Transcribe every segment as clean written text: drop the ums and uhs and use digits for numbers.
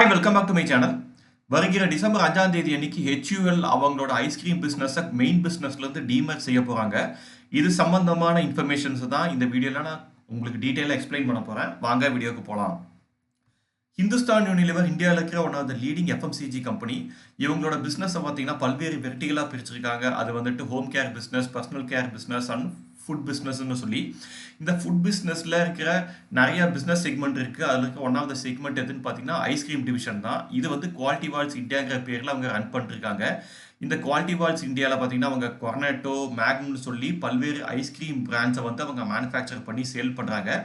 Hi welcome back to my channel. வருகிற December 5ஆம் தேதி அன்னைக்கு ஹெச்யூஎல் அவங்களோட ஐஸ்கிரீம் பிஸ்னஸை மெயின் பிஸ்னஸ்லேருந்து டீமர்ஜ் செய்ய போகிறாங்க. இது சம்பந்தமான இன்ஃபர்மேஷன்ஸ் தான் இந்த வீடியோவில் நான் உங்களுக்கு டீட்டெயிலாக எக்ஸ்பிளைன் பண்ண போகிறேன். வாங்க வீடியோக்கு போகலாம். ஹிந்துஸ்தான் யூனிலிவர் இந்தியாவில் இருக்கிற one of the leading FMCG company. இவங்களோட பிஸ்னஸை பார்த்தீங்கன்னா பல்வேறு வெர்டிகலாக பிரிச்சிருக்காங்க. அது வந்துட்டு home care business, personal care business and food பிஸ்னஸ்ன்னு சொல்லி இந்த ஃபுட் பிஸ்னஸில் இருக்கிற நிறைய பிஸ்னஸ் செக்மெண்ட் இருக்குது. அதில் இருக்க ஒன் ஆஃப் த செக்மெண்ட் எதுன்னு பார்த்தீங்கன்னா ஐஸ்கிரீம் டிவிஷன் தான். இது வந்து குவாலிட்டி வால்ஸ் இந்தியாங்கிற பேரில் அவங்க ரன் பண்ணிருக்காங்க. இந்த குவாலிட்டி வால்ஸ் இந்தியாவில் பார்த்தீங்கன்னா அவங்க கொர்னேட்டோ, மேக்னம்னு சொல்லி பல்வேறு ஐஸ்கிரீம் பிராண்ட்ஸை வந்து அவங்க மேனுஃபேக்சர் பண்ணி சேல் பண்ணுறாங்க.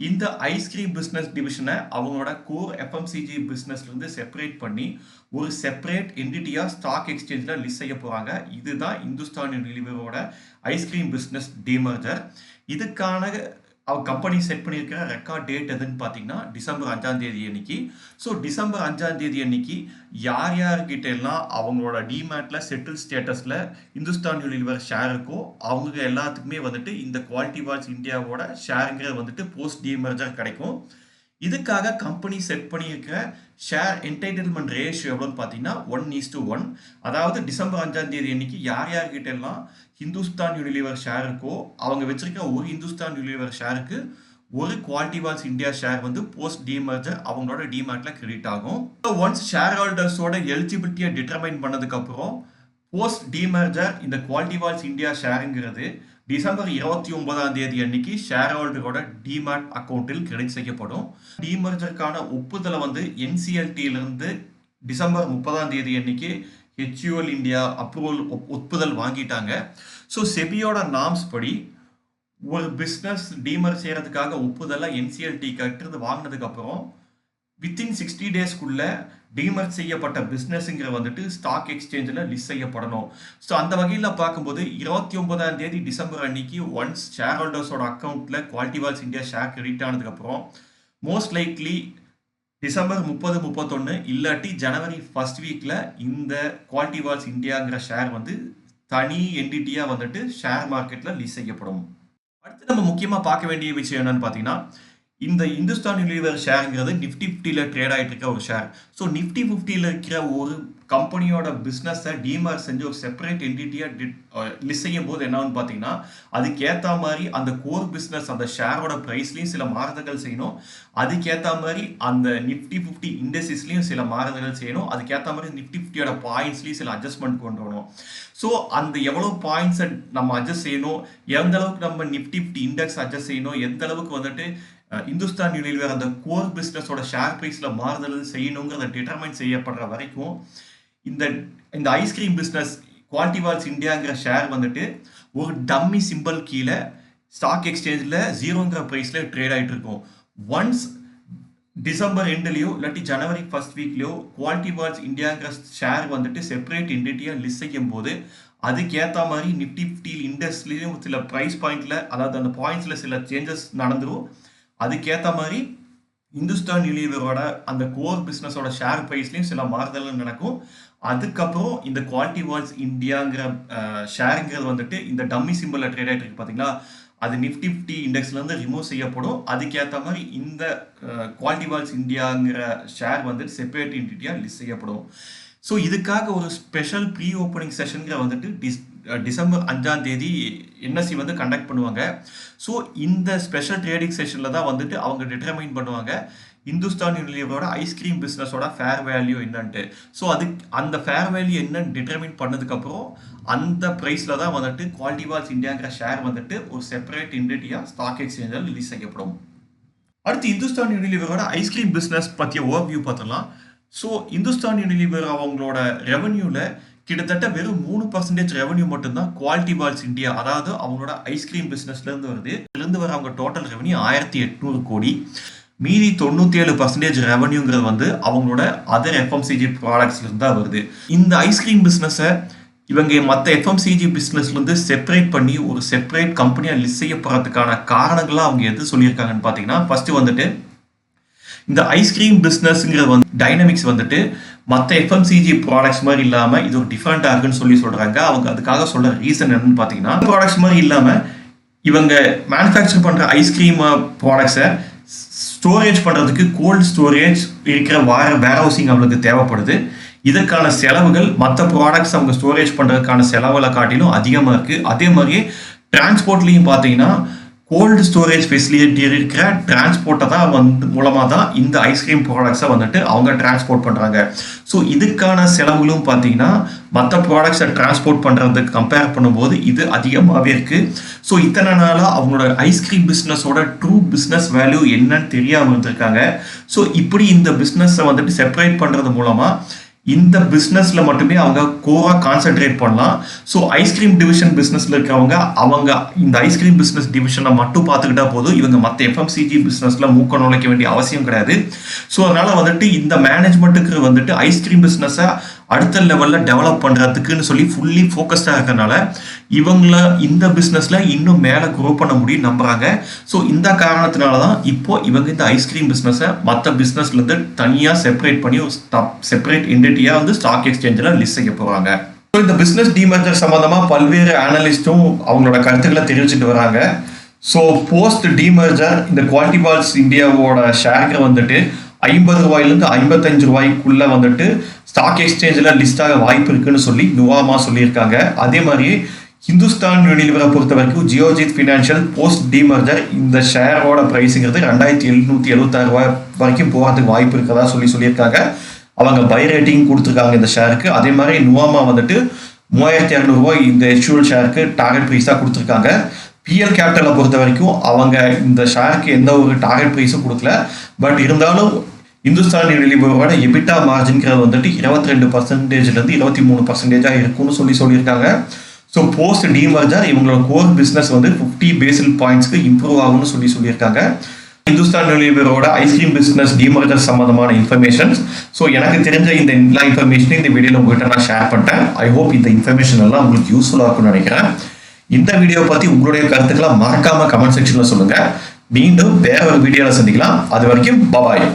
இந்த ஐஸ்கிரீம் பிஸ்னஸ் டிவிஷனை அவங்களோட கோர் எஃப்எம்சிஜி பிஸ்னஸ்லேருந்து செப்பரேட் பண்ணி ஒரு செப்பரேட் என்டிட்டியாக ஸ்டாக் எக்ஸ்சேஞ்சில் லிஸ்ட் செய்ய போகிறாங்க. இதுதான் இந்துஸ்தான் யூனிலிவரோட ஐஸ்கிரீம் பிஸ்னஸ் டீமர்ஜர். இதுக்கான கம்பெனி செட் பண்ணியிருக்கிற ரெக்கார்ட் டேட் எதுன்னு பார்த்தீங்கன்னா டிசம்பர் 5ஆம் தேதி அன்னைக்கு. ஸோ டிசம்பர் 5ஆம் தேதி அன்னைக்கு யார் யார்கிட்ட எல்லாம் அவங்களோட டிமேட்டில் செட்டில் ஸ்டேட்டஸில் இந்துஸ்தான் யூனிலிவர் ஷேர் இருக்கோ அவங்க எல்லாத்துக்குமே வந்துட்டு இந்த குவாலிட்டி வால்ஸ் இந்தியாவோட ஷேருங்கிறது வந்துட்டு போஸ்ட் டீமர்ஜர் கிடைக்கும். இதுக்காக கம்பெனி செட் பண்ணியிருக்கிற ஷேர் என்டைட்டில்மெண்ட் ரேஷியோ எவ்வளோன்னு பார்த்தீங்கன்னா 1:1. அதாவது டிசம்பர் 5ஆம் தேதி அன்னைக்கு யார் யார்கிட்ட எல்லாம் ஹிந்துஸ்தான் யூனிலிவர் ஷேர் இருக்கோ அவங்க வச்சிருக்க ஒரு ஹிந்துஸ்தான் யூனிலிவர் ஷேருக்கு ஒரு குவாலிட்டி வால்ஸ் இந்தியா ஷேர் வந்து போஸ்ட் டீமர்ஜர் அவங்களோட டிமேட்ல கிரெடிட் ஆகும். ஒன்ஸ் ஷேர் ஹோல்டர்ஸோட எலிஜிபிலிட்டியை டிட்டர்மைன் பண்ணதுக்கப்புறம் போஸ்ட் டீமர்ஜர் இந்த குவாலிட்டி வால்ஸ் இந்தியா ஷேருங்கிறது டிசம்பர் 29ஆம் தேதி அன்னைக்கு ஷேர் ஹோல்டரோட டிமேட் அக்கௌண்ட்டில் கிரெடிட் செய்யப்படும். டிமர்ஜருக்கான ஒப்புதலை வந்து என்சிஎல்டியிலிருந்து டிசம்பர் 30ஆம் தேதி அன்னைக்கு ஹெச்யூஎல் இந்தியா ஒப்புதல் வாங்கிட்டாங்க. ஸோ செபியோட நார்ம்ஸ் படி ஒரு பிஸ்னஸ் டீமர் செய்யறதுக்காக ஒப்புதலை என்சிஎல்டி கட்டுறது வாங்கினதுக்கு அப்புறம் வித்தின் 60 டேஸ்க்குள்ள டீமர்ஜ் செய்யப்பட்ட பிஸ்னஸ்ங்கிற வந்துட்டு ஸ்டாக் எக்ஸ்சேஞ்சில் லிஸ்ட் செய்யப்படணும். ஸோ அந்த வகையில் பார்க்கும்போது 29ஆம் தேதி டிசம்பர் அன்னைக்கு ஒன்ஸ் ஷேர் ஹோல்டர்ஸோட அக்கௌண்ட்டில் quality walls India share credit ஆனதுக்கப்புறம் மோஸ்ட் லைக்லி டிசம்பர் 30-31 இல்லாட்டி ஜனவரி ஃபர்ஸ்ட் வீக்கில் இந்த குவாலிட்டி வால்ஸ் இந்தியாங்கிற ஷேர் வந்து தனி என்டிட்டியாக வந்துட்டு ஷேர் மார்க்கெட்டில் லிஸ்ட் செய்யப்படும். அடுத்து நம்ம முக்கியமாக பார்க்க வேண்டிய விஷயம் என்னன்னு பார்த்தீங்கன்னா இந்த இந்துஸ்தான் யூனிலிவர் ஷேருங்கிறது நிஃப்டி 50ல் ட்ரேட் ஆகிட்டு இருக்க ஒரு ஷேர். ஸோ நிஃப்டி 50ல் இருக்கிற ஒரு கம்பெனியோட பிஸ்னஸை டீமர் செஞ்சு ஒரு செப்பரேட் என்டிட்டியாக லிஸ்ட் செய்யும் போது என்னன்னு பார்த்தீங்கன்னா அதுக்கேற்ற மாதிரி அந்த கோர் பிஸ்னஸ் அந்த ஷேரோட ப்ரைஸ்லையும் சில மாறுதல்கள் செய்யணும். அதுக்கேற்ற மாதிரி அந்த நிஃப்டி 50 இண்டஸ்ட்ரீஸ்லையும் சில மாறுதல்கள் செய்யணும். அதுக்கேற்ற மாதிரி நிஃப்டி 50யோட பாயிண்ட்ஸ்லையும் சில அட்ஜஸ்ட்மெண்ட் கொண்டு வரணும். ஸோ அந்த எவ்வளோ பாயிண்ட்ஸை நம்ம அட்ஜஸ்ட் செய்யணும், எந்த அளவுக்கு நம்ம நிஃப்டி 50 இண்டெக்ஸ் அட்ஜஸ்ட் செய்யணும், எந்த அளவுக்கு வந்துட்டு இந்துஸ்தான் யூனிலிவர் அந்த கோர் பிஸ்னஸோட ஷேர் ப்ரைஸில் மாறுதல் செய்யணுங்கிறத டிட்டர்மைன் செய்யப்படுற வரைக்கும் இந்த ஐஸ்கிரீம் பிஸ்னஸ் குவாலிட்டி வால்ஸ் இந்தியாங்கிற ஷேர் வந்துட்டு ஒரு டம்மி சிம்பிள் கீழே ஸ்டாக் எக்ஸ்சேஞ்சில் 0ங்கிற ப்ரைஸில் ட்ரேட் ஆகிட்டு இருக்கும். ஒன்ஸ் டிசம்பர் எண்ட்லேயோ இல்லாட்டி ஜனவரி ஃபர்ஸ்ட் வீக்லேயோ குவாலிட்டி வால்ஸ் இந்தியாங்கிற ஷேர் வந்துட்டு செப்பரேட் என்டிட்டியாக லிஸ்ட் செய்யும் போது அதுக்கேற்ற மாதிரி நிஃப்டி 50 இண்டெக்ஸ்லேயும் சில ப்ரைஸ் பாயிண்டில் அதாவது அந்த பாயிண்ட்ஸில் சில சேஞ்சஸ் நடந்துடும். அதுக்கேற்ற மாதிரி இந்துஸ்தான் யூனிலிவரோட அந்த கோர் பிஸ்னஸோட ஷேர் ப்ரைஸ்லையும் சில மாறுதல் நடக்கும். அதுக்கப்புறம் இந்த குவாலிட்டி வால்ஸ் இந்தியாங்கிற ஷேருங்கிறது வந்துட்டு இந்த டம்மி சிம்பிளில் ட்ரேட் ஆகிட்டு இருக்கு பார்த்தீங்களா, அது நிஃப்டி 50 இண்டெக்ஸ்லேருந்து ரிமூவ் செய்யப்படும். அதுக்கேற்ற மாதிரி இந்த குவாலிட்டி வால்ஸ் இந்தியாங்கிற ஷேர் வந்துட்டு செப்பரேட் என்டிட்டியாக லிஸ்ட் செய்யப்படும். ஸோ இதுக்காக ஒரு ஸ்பெஷல் ப்ரீ ஓப்பனிங் செஷனுங்கிற வந்துட்டு டிசம்பர் 5ஆம் தேதி என்எஸ்சி வந்து கண்டக்ட் பண்ணுவாங்க. ஸோ இந்த ஸ்பெஷல் ட்ரேடிங் செஷனில் தான் வந்துட்டு அவங்க டிட்டர்மைன் பண்ணுவாங்க இந்துஸ்தான் யூனிலிவரோட ஐஸ்கிரீம் பிஸ்னஸோட ஃபேர் வேல்யூ என்னன்ட்டு. ஸோ அந்த ஃபேர் வேல்யூ என்னன்னு டிட்டர்மைன் பண்ணதுக்கப்புறம் அந்த ப்ரைஸில் தான் வந்துட்டு குவாலிட்டி வால்ஸ் இந்தியாங்கிற ஷேர் வந்துட்டு ஒரு செப்பரேட் என்டிட்டியாக ஸ்டாக் எக்ஸ்சேஞ்சில் ரிலீஸ் செய்யப்படும். அடுத்து இந்துஸ்தான் யூனிலிவரோட ஐஸ்கிரீம் பிஸ்னஸ் பற்றிய ஓவர்வியூ பார்த்துடலாம். ஸோ இந்துஸ்தான் யூனிலிவர் அவங்களோட ரெவன்யூவில் கிட்டத்தட்ட வெறும் 3% ரெவன்யூ மட்டும்தான் குவாலிட்டி வால்ஸ் இந்தியா அதாவது அவங்களோட ஐஸ்கிரீம் பிஸ்னஸ்லேருந்து வருது. இதுலேருந்து வர அவங்க டோட்டல் ரெவன்யூ 1800 கோடி. மீதி 97% ரெவன்யூங்கிறது வந்து அவங்களோட அதர் எஃப்எம்சிஜி ப்ராடக்ட்ஸ்லேருந்து தான் வருது. இந்த ஐஸ்கிரீம் பிஸ்னஸை இவங்க மற்ற எஃப்எம்சிஜி பிஸ்னஸ்லேருந்து செப்பரேட் பண்ணி ஒரு செப்பரேட் கம்பெனியாக லிஸ்ட் செய்யப்படுறதுக்கான காரணங்களாக அவங்க எது சொல்லியிருக்காங்கன்னு பார்த்தீங்கன்னா ஃபர்ஸ்ட் வந்துட்டு இந்த ஐஸ்கிரீம் பிஸ்னஸ்ங்கிற வந்து டைனமிக்ஸ் வந்துட்டு மற்ற எஃப்எம்சிஜி ப்ராடக்ட்ஸ் மாதிரி இல்லாமல் இது ஒரு டிஃப்ரெண்ட்டாக இருக்குன்னு சொல்கிறாங்க. அவங்க அதுக்காக சொல்கிற ரீசன் என்னன்னு பார்த்தீங்கன்னா ப்ராடக்ட்ஸ் மாதிரி இல்லாமல் இவங்க மேனுஃபேக்சர் பண்ணுற ஐஸ்கிரீம் ப்ராடக்ட்ஸை ஸ்டோரேஜ் பண்ணுறதுக்கு கோல்டு ஸ்டோரேஜ் இருக்கிற வேர்ஹவுசிங் அவங்களுக்கு தேவைப்படுது. இதற்கான செலவுகள் மற்ற ப்ராடக்ட்ஸ் அவங்க ஸ்டோரேஜ் பண்ணுறதுக்கான செலவுகளை காட்டிலும் அதிகமாக இருக்குது. அதே மாதிரியே டிரான்ஸ்போர்ட்லேயும் பார்த்தீங்கன்னா கோல்டு ஸ்டோரேஜ் ஃபெசிலிட்டி இருக்கிற டிரான்ஸ்போர்ட்டை தான் மூலமாக தான் இந்த ஐஸ்கிரீம் ப்ராடக்ட்ஸை அவங்க டிரான்ஸ்போர்ட் பண்ணுறாங்க. ஸோ இதுக்கான செலவுகளும் பார்த்தீங்கன்னா மற்ற ப்ராடக்ட்ஸை டிரான்ஸ்போர்ட் பண்ணுறதுக்கு கம்பேர் பண்ணும்போது இது அதிகமாகவே இருக்குது. ஸோ இத்தனை நாளாக அவங்களோட ஐஸ்கிரீம் பிஸ்னஸோட ட்ரூ பிஸ்னஸ் வேல்யூ என்னன்னு தெரியாமல் இருந்திருக்காங்க. ஸோ இப்படி இந்த பிஸ்னஸை செப்பரேட் பண்ணுறது மூலமாக இந்த பிஸ்னஸில் மட்டுமே அவங்க கோவா கான்சென்ட்ரேட் பண்ணலாம். ஸோ ஐஸ்கிரீம் டிவிஷன் பிஸ்னஸில் இருக்கிறவங்க இந்த ஐஸ்கிரீம் பிஸ்னஸ் டிவிஷனை மட்டும் பார்த்துக்கிட்டா போதும். இவங்க மற்ற எஃப்எம்சிஜி பிஸ்னஸில் மூக்க நுழைக்க வேண்டிய அவசியம் கிடையாது. ஸோ அதனால் இந்த மேனேஜ்மெண்ட்டுக்கு ஐஸ்கிரீம் பிஸ்னஸை அடுத்த லெவலில் டெவலப் பண்ணுறதுக்குன்னு சொல்லி ஃபுல்லி ஃபோக்கஸ்டாக இருக்கிறனால இவங்கள இந்த பிஸ்னஸில் இன்னும் மேலே க்ரோ பண்ண முடியும் நம்புகிறாங்க. ஸோ இந்த காரணத்தினால தான் இப்போது இவங்க இந்த ஐஸ்கிரீம் பிஸ்னஸை மற்ற பிஸ்னஸ்லேருந்து தனியாக செப்பரேட் பண்ணி செப்பரேட் என்டிட்டியாக ஸ்டாக் எக்ஸ்சேஞ்சில் லிஸ்ட் செய்ய போகிறாங்க. ஸோ இந்த பிஸ்னஸ் டிமர்ஜர் சம்மந்தமாக பல்வேறு அனலிஸ்ட்டும் அவங்களோட கருத்துக்களை தெரிவிச்சுட்டு வராங்க. ஸோ போஸ்ட் டிமர்ஜர் இந்த குவாலிட்டி பால்ஸ் இந்தியாவோட ஷேருக்கு 50 ரூபாயிலிருந்து 55 ரூபாய்க்குள்ள ஸ்டாக் எக்ஸ்சேஞ்சில் லிஸ்ட் ஆக வாய்ப்பு இருக்குன்னு சொல்லி நுவாமா சொல்லியிருக்காங்க. அதே மாதிரி ஹிந்துஸ்தான் யூனிலிவரை பொறுத்த வரைக்கும் ஜியோஜித் ஃபினான்ஷியல் போஸ்ட் டிமர்ஜர் இந்த ஷேரோட ப்ரைஸுங்கிறது 2776 ரூபாய் வரைக்கும் போகிறதுக்கு வாய்ப்பு இருக்கிறதா சொல்லியிருக்காங்க. அவங்க பை ரேட்டிங் கொடுத்துருக்காங்க இந்த ஷேருக்கு. அதே மாதிரி நுவாமா 3200 ரூபாய் இந்த HUL ஷேருக்கு டார்கெட் ப்ரைஸாக கொடுத்துருக்காங்க. பிஎல் கேபிட்டலை பொறுத்த வரைக்கும் அவங்க இந்த ஷேருக்கு எந்த ஒரு டார்கெட் ப்ரைஸும் கொடுக்கல. பட் இருந்தாலும் இந்துஸ்தான் யூனிலிவரோட எபிட்டா மார்ஜின்கிறது 22%லேருந்து 23% இருக்கும்னு சொல்லியிருக்காங்க. ஸோ போஸ்ட் டிமர்ஜர் இவங்களோட கோர் பிஸ்னஸ் 50 பேசிஸ் பாயிண்ட்ஸ்க்கு இம்ப்ரூவ் ஆகும்னு சொல்லியிருக்காங்க. இந்துஸ்தான் யூனிலிவரோட ஐஸ்கிரீம் பிஸ்னஸ் டிமர்ஜர் சம்மந்தமான இன்ஃபர்மேஷன்ஸ். ஸோ எனக்கு தெரிஞ்ச இந்த எல்லா இன்ஃபர்மேஷனையும் இந்த வீடியோவில் உங்கள்கிட்ட நான் ஷேர் பண்ணிட்டேன். ஐ ஹோப் இந்த இன்ஃபர்மேஷன் எல்லாம் உங்களுக்கு யூஸ்ஃபுல்லாக இருக்கும்னு நினைக்கிறேன். இந்த வீடியோ பற்றி உங்களுடைய கருத்துக்களை மறக்காம கமெண்ட் செக்ஷனில் சொல்லுங்கள். மீண்டும் வேற ஒரு வீடியோவில் சந்திக்கலாம். அது வரைக்கும் பாய்.